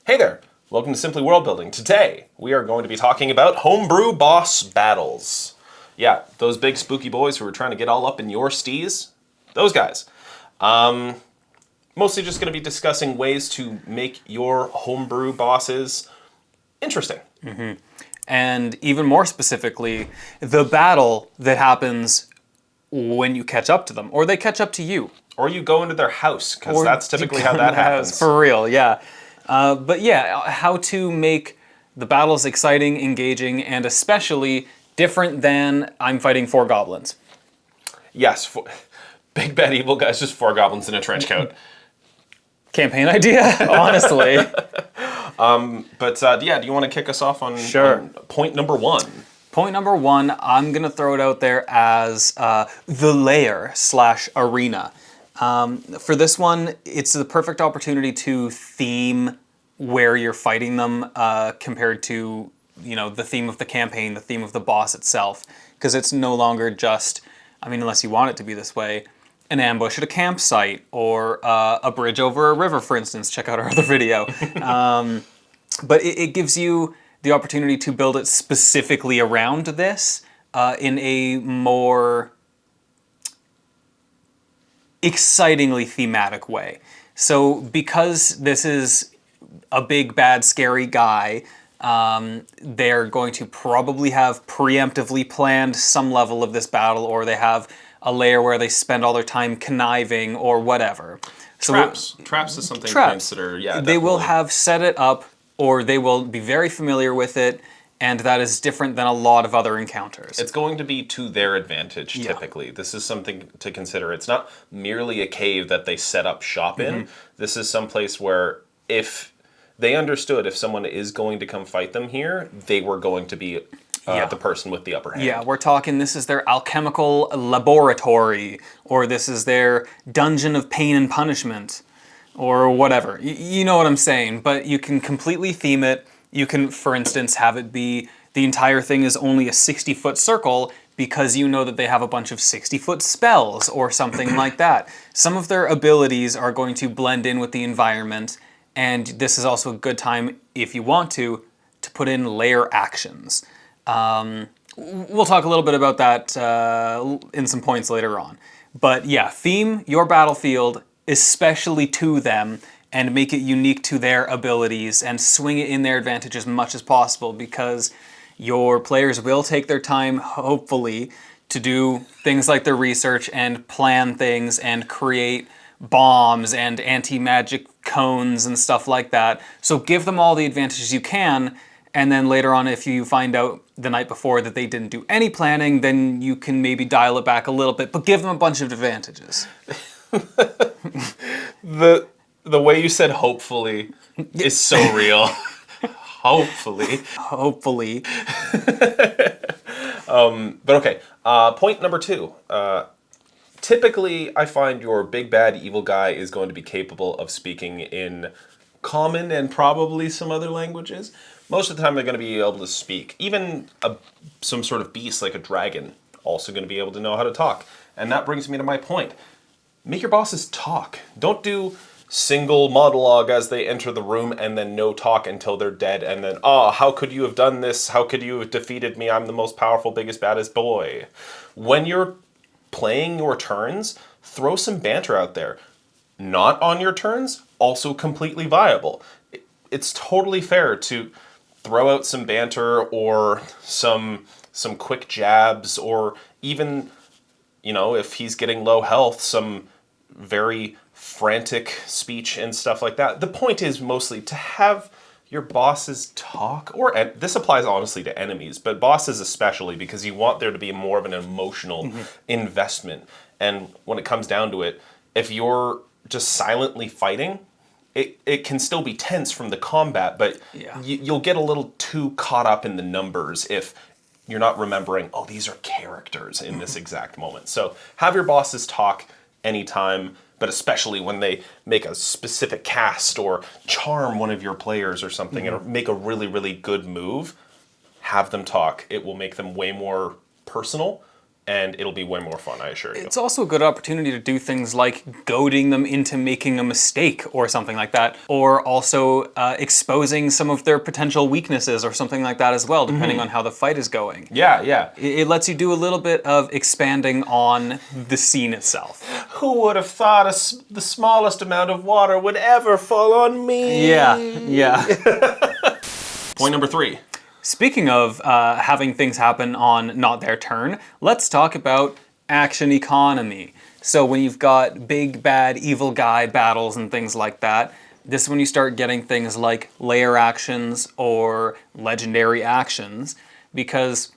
Hey there! Welcome to Simply World Building. Today, we are going to be talking about homebrew boss battles. Yeah, those big spooky boys who are trying to get all up in your stees. Those guys. Mostly just going to be discussing ways to make your homebrew bosses interesting. Mm-hmm. And even more specifically, the battle that happens when you catch up to them, or they catch up to you. Or you go into their house, because that's typically how that happens. For real, yeah. But yeah, how to make the battles exciting, engaging, and especially different than I'm fighting 4 goblins. Yes, big bad evil guys, just 4 goblins in a trench coat. Campaign idea, honestly. Yeah, do you want to kick us off on, on point number 1? Point number 1, I'm going to throw it out there as the lair / arena. For this one, it's the perfect opportunity to theme where you're fighting them compared to, the theme of the campaign, the theme of the boss itself. Because it's no longer just, unless you want it to be this way, an ambush at a campsite or a bridge over a river, for instance. Check out our other video. But it gives you the opportunity to build it specifically around this in a more excitingly thematic way. So because this is a big, bad, scary guy, they're going to probably have preemptively planned some level of this battle, or they have a layer where they spend all their time conniving or whatever. So Traps is something to consider, yeah. They will have set it up, or they will be very familiar with it, and that is different than a lot of other encounters. It's going to be to their advantage, typically. This is something to consider. It's not merely a cave that they set up shop in. This is someplace where if they understood if someone is going to come fight them here, they were going to be the person with the upper hand. Yeah, we're talking this is their Alchemical Laboratory, or this is their Dungeon of Pain and Punishment, or whatever. You know what I'm saying, but you can completely theme it. You can, for instance, have it be the entire thing is only a 60-foot circle because you know that they have a bunch of 60-foot spells or something like that. Some of their abilities are going to blend in with the environment, and this is also a good time, if you want to put in lair actions. We'll talk a little bit about that in some points later on. But yeah, theme your battlefield especially to them, and make it unique to their abilities, and swing it in their advantage as much as possible, because your players will take their time, hopefully, to do things like their research and plan things and create bombs and anti-magic cones and stuff like that. So give them all the advantages you can, and then later on, if you find out the night before that they didn't do any planning, then you can maybe dial it back a little bit, but give them a bunch of advantages. The way you said hopefully is so real. Hopefully. Hopefully. But okay, point number 2. Typically, I find your big bad evil guy is going to be capable of speaking in common and probably some other languages. Most of the time they're going to be able to speak. Even some sort of beast like a dragon also going to be able to know how to talk. And that brings me to my point. Make your bosses talk. Don't do single monologue as they enter the room and then no talk until they're dead, and then, how could you have done this? How could you have defeated me? I'm the most powerful, biggest, baddest boy. When you're playing your turns, throw some banter out there. Not on your turns, also completely viable. It's totally fair to throw out some banter or some quick jabs, or even, if he's getting low health, some very frantic speech and stuff like that. The point is mostly to have your bosses talk, and this applies honestly to enemies, but bosses especially, because you want there to be more of an emotional investment. And when it comes down to it, if you're just silently fighting, it can still be tense from the combat, but you'll get a little too caught up in the numbers if you're not remembering, these are characters in this exact moment. So have your bosses talk anytime, but especially when they make a specific cast or charm one of your players or something, and make a really, really good move, have them talk. It will make them way more personal and it'll be way more fun, I assure you. It's also a good opportunity to do things like goading them into making a mistake or something like that, or also exposing some of their potential weaknesses or something like that as well, depending on how the fight is going. Yeah, yeah. It lets you do a little bit of expanding on the scene itself. Who would have thought the smallest amount of water would ever fall on me? Yeah. Point number 3. Speaking of having things happen on not their turn, let's talk about action economy. So when you've got big, bad, evil guy battles and things like that, this is when you start getting things like lair actions or legendary actions, because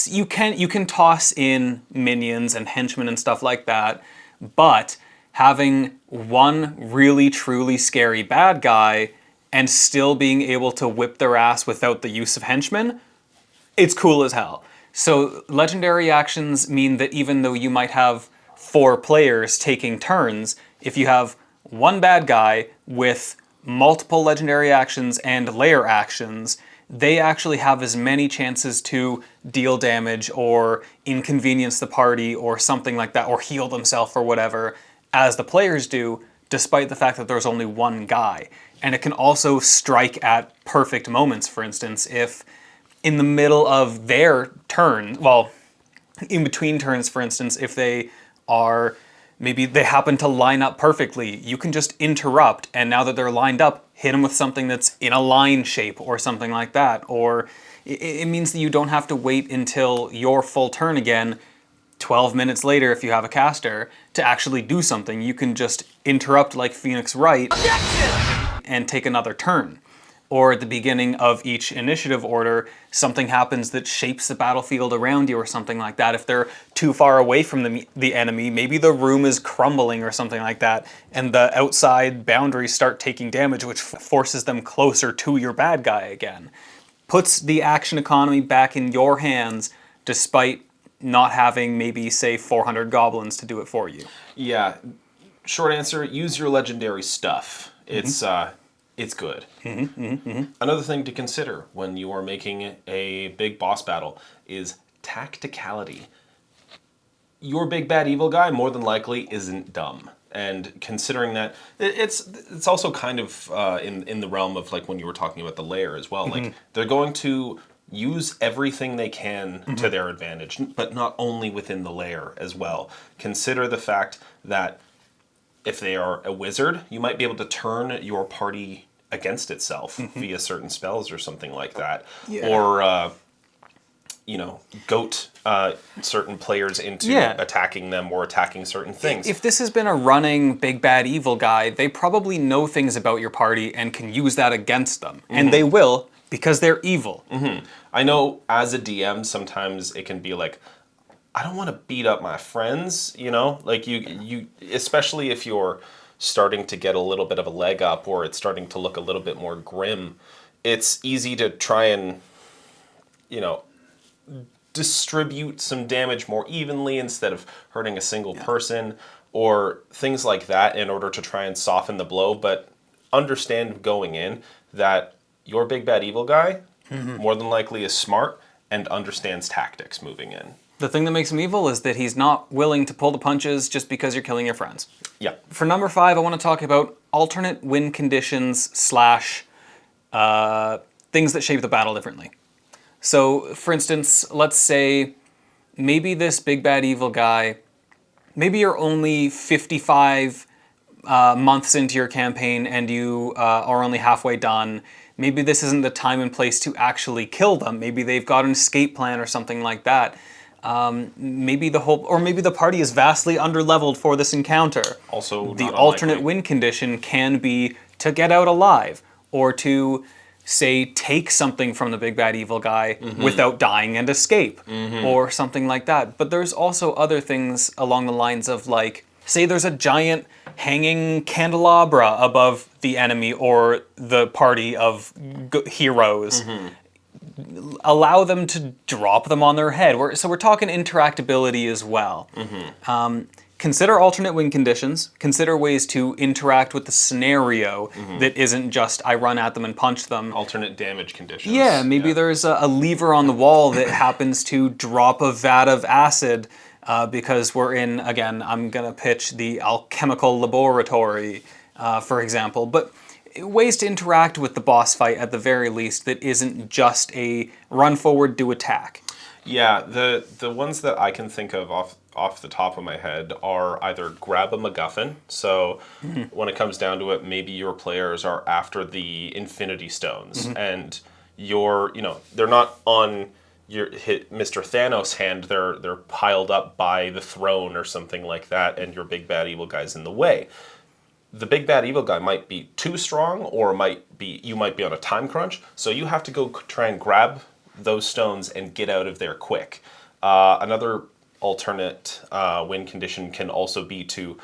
you can toss in minions and henchmen and stuff like that, but having one really, truly scary bad guy and still being able to whip their ass without the use of henchmen, it's cool as hell. So legendary actions mean that even though you might have 4 players taking turns, if you have one bad guy with multiple legendary actions and lair actions, they actually have as many chances to deal damage or inconvenience the party or something like that, or heal themselves or whatever, as the players do, despite the fact that there's only one guy. And it can also strike at perfect moments. For instance, if in the middle of their turn, well, in between turns, for instance, if maybe they happen to line up perfectly, you can just interrupt, and now that they're lined up, hit them with something that's in a line shape or something like that. Or it means that you don't have to wait until your full turn again, 12 minutes later if you have a caster, to actually do something. You can just interrupt like Phoenix Wright and take another turn. Or at the beginning of each initiative order, something happens that shapes the battlefield around you or something like that. If they're too far away from the enemy, maybe the room is crumbling or something like that, and the outside boundaries start taking damage, which forces them closer to your bad guy again. Puts the action economy back in your hands, despite not having maybe, say, 400 goblins to do it for you. Yeah. Short answer, use your legendary stuff. It's good. Another thing to consider when you are making a big boss battle is tacticality. Your big bad evil guy more than likely isn't dumb. And considering that, it's also kind of in the realm of like when you were talking about the lair as well. Like they're going to use everything they can to their advantage, but not only within the lair as well. Consider the fact that if they are a wizard, you might be able to turn your party against itself via certain spells or something like that. Yeah. Or, goat certain players into attacking them or attacking certain things. If this has been a running big bad evil guy, they probably know things about your party and can use that against them. And they will, because they're evil. I know as a DM, sometimes it can be like, I don't want to beat up my friends, like you especially if you're starting to get a little bit of a leg up or it's starting to look a little bit more grim, it's easy to try and, distribute some damage more evenly instead of hurting a single person or things like that in order to try and soften the blow. But understand going in that your big bad evil guy more than likely is smart and understands tactics moving in. The thing that makes him evil is that he's not willing to pull the punches just because you're killing your friends. Yeah. For number 5, I want to talk about alternate win conditions / things that shape the battle differently. So, for instance, let's say maybe this big bad evil guy, maybe you're only 55 months into your campaign and you are only halfway done. Maybe this isn't the time and place to actually kill them. Maybe they've got an escape plan or something like that. Maybe the party is vastly underleveled for this encounter. Also, the alternate win condition can be to get out alive, or to, say, take something from the big bad evil guy without dying and escape, or something like that. But there's also other things along the lines of, like, say there's a giant hanging candelabra above the enemy or the party of heroes. Allow them to drop them on their head. So we're talking interactability as well. consider alternate win conditions, consider ways to interact with the scenario that isn't just I run at them and punch them. Alternate damage conditions. Yeah, maybe there's a lever on the wall that happens to drop a vat of acid because we're in, again, I'm going to pitch the Alchemical Laboratory, for example. But ways to interact with the boss fight at the very least that isn't just a run forward, do attack. Yeah, the ones that I can think of off the top of my head are either grab a MacGuffin. So when it comes down to it, maybe your players are after the Infinity Stones, and they're not on Mr. Thanos' hand. They're piled up by the throne or something like that, and your big bad evil guy's in the way. The big bad evil guy might be too strong, or you might be on a time crunch. So you have to go try and grab those stones and get out of there quick. Another alternate win condition can also be to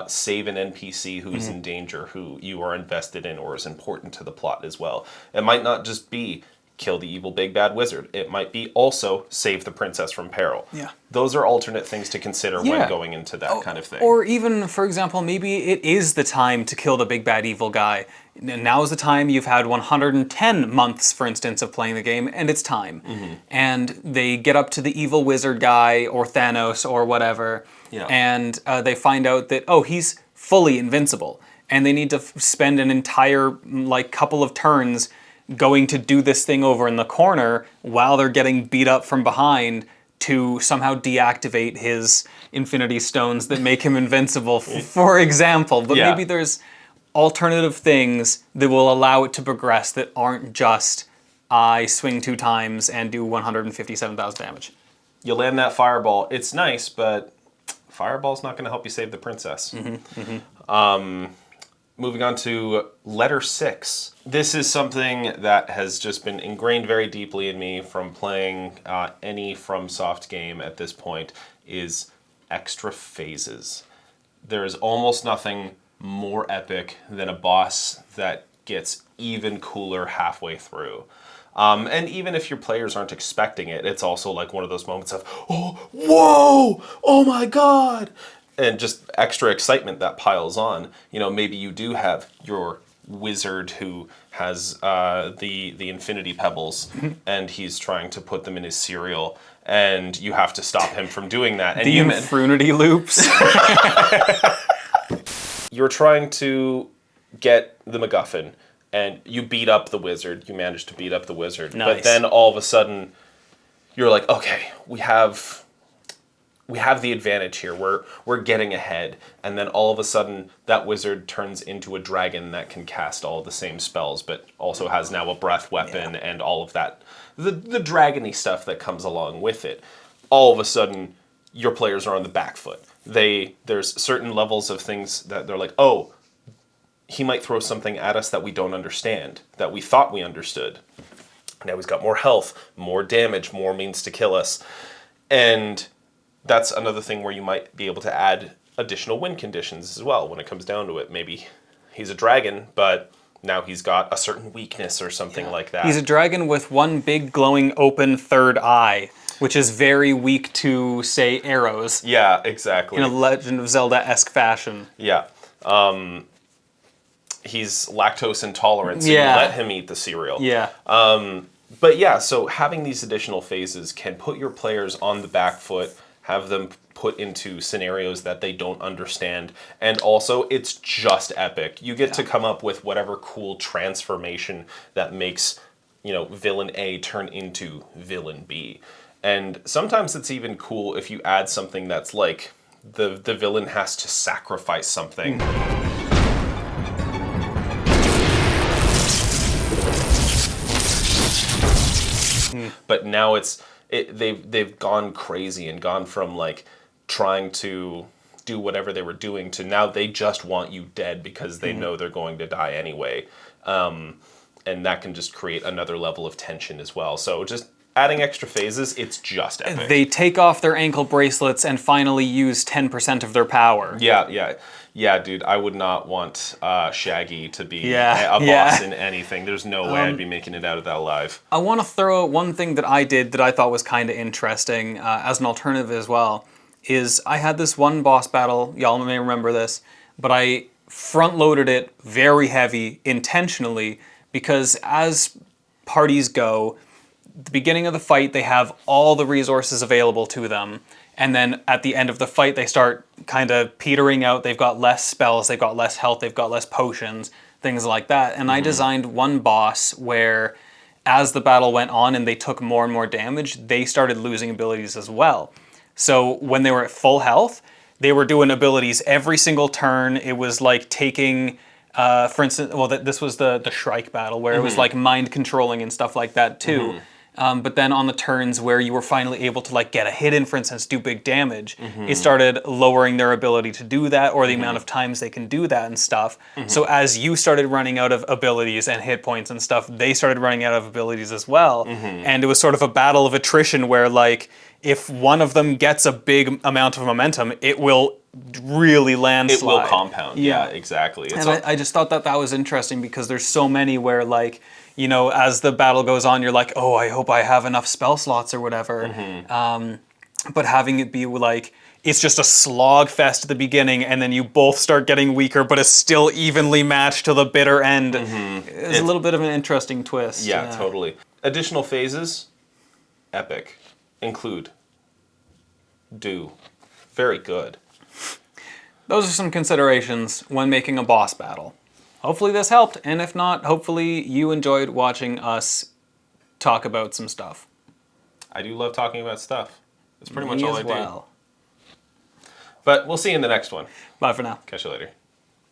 save an NPC who's in danger, who you are invested in or is important to the plot as well. It might not just be kill the evil big bad wizard. It might be also save the princess from peril. Yeah. Those are alternate things to consider when going into that kind of thing. Or even, for example, maybe it is the time to kill the big bad evil guy. Now is the time. You've had 110 months, for instance, of playing the game, and it's time. And they get up to the evil wizard guy or Thanos or whatever, and they find out that, oh, he's fully invincible. And they need to spend an entire couple of turns going to do this thing over in the corner while they're getting beat up from behind to somehow deactivate his Infinity Stones that make him invincible, for example. But maybe there's alternative things that will allow it to progress that aren't just I swing 2 times and do 157,000 damage. You land that fireball. It's nice, but fireball's not going to help you save the princess. Moving on to letter 6. This is something that has just been ingrained very deeply in me from playing any FromSoft game at this point, is extra phases. There is almost nothing more epic than a boss that gets even cooler halfway through. And even if your players aren't expecting it, it's also like one of those moments of, oh, whoa, oh my god! And just extra excitement that piles on. Maybe you do have your wizard who has the infinity pebbles, and he's trying to put them in his cereal, and you have to stop him from doing that. And the infinity loops. You're trying to get the MacGuffin, and you beat up the wizard. You manage to beat up the wizard. Nice. But then all of a sudden, you're like, okay, we have the advantage here. We're getting ahead. And then all of a sudden, that wizard turns into a dragon that can cast all the same spells, but also has now a breath weapon and all of that. The dragony stuff that comes along with it. All of a sudden, your players are on the back foot. There's certain levels of things that they're like, oh, he might throw something at us that we don't understand, that we thought we understood. Now he's got more health, more damage, more means to kill us. And that's another thing where you might be able to add additional win conditions as well when it comes down to it. Maybe he's a dragon, but now he's got a certain weakness or something like that. He's a dragon with one big glowing open third eye, which is very weak to, say, arrows. Yeah, exactly. In a Legend of Zelda-esque fashion. Yeah. He's lactose intolerant, so you let him eat the cereal. Yeah. But yeah, so having these additional phases can put your players on the back foot, have them put into scenarios that they don't understand, and also it's just epic. You get to come up with whatever cool transformation that makes, villain A turn into villain B. And sometimes it's even cool if you add something that's like the villain has to sacrifice something. But now they've gone crazy and gone from like trying to do whatever they were doing to now they just want you dead because they know they're going to die anyway. And that can just create another level of tension as well. So just adding extra phases, it's just epic. They take off their ankle bracelets and finally use 10% of their power. Yeah, dude, I would not want Shaggy to be a boss in anything. There's no way I'd be making it out of that alive. I want to throw out one thing that I did that I thought was kind of interesting as an alternative as well. is I had this one boss battle, y'all may remember this, but I front-loaded it very heavy intentionally because as parties go, the beginning of the fight, they have all the resources available to them. And then at the end of the fight, they start kind of petering out. They've got less spells, they've got less health, they've got less potions, things like that. And I designed one boss where as the battle went on and they took more and more damage, they started losing abilities as well. So when they were at full health, they were doing abilities every single turn. It was like taking, for instance, well, this was the Shrike battle where it was like mind controlling and stuff like that too. But then on the turns where you were finally able to like get a hit in, for instance, do big damage, it started lowering their ability to do that or the amount of times they can do that and stuff. So as you started running out of abilities and hit points and stuff, they started running out of abilities as well. And it was sort of a battle of attrition where like if one of them gets a big amount of momentum, it will really landslide. It will compound. Yeah, exactly. And I just thought that was interesting because there's so many where like, you know, as the battle goes on, you're like, oh, I hope I have enough spell slots or whatever. But having it be like, it's just a slog fest at the beginning and then you both start getting weaker, but it's still evenly matched to the bitter end. It's a little bit of an interesting twist. Yeah, totally. Additional phases, epic. Include. Do. Very good. Those are some considerations when making a boss battle. Hopefully this helped, and if not, hopefully you enjoyed watching us talk about some stuff. I do love talking about stuff. That's pretty much Me all as I well. do. But we'll see you in the next one. Bye for now. Catch you later.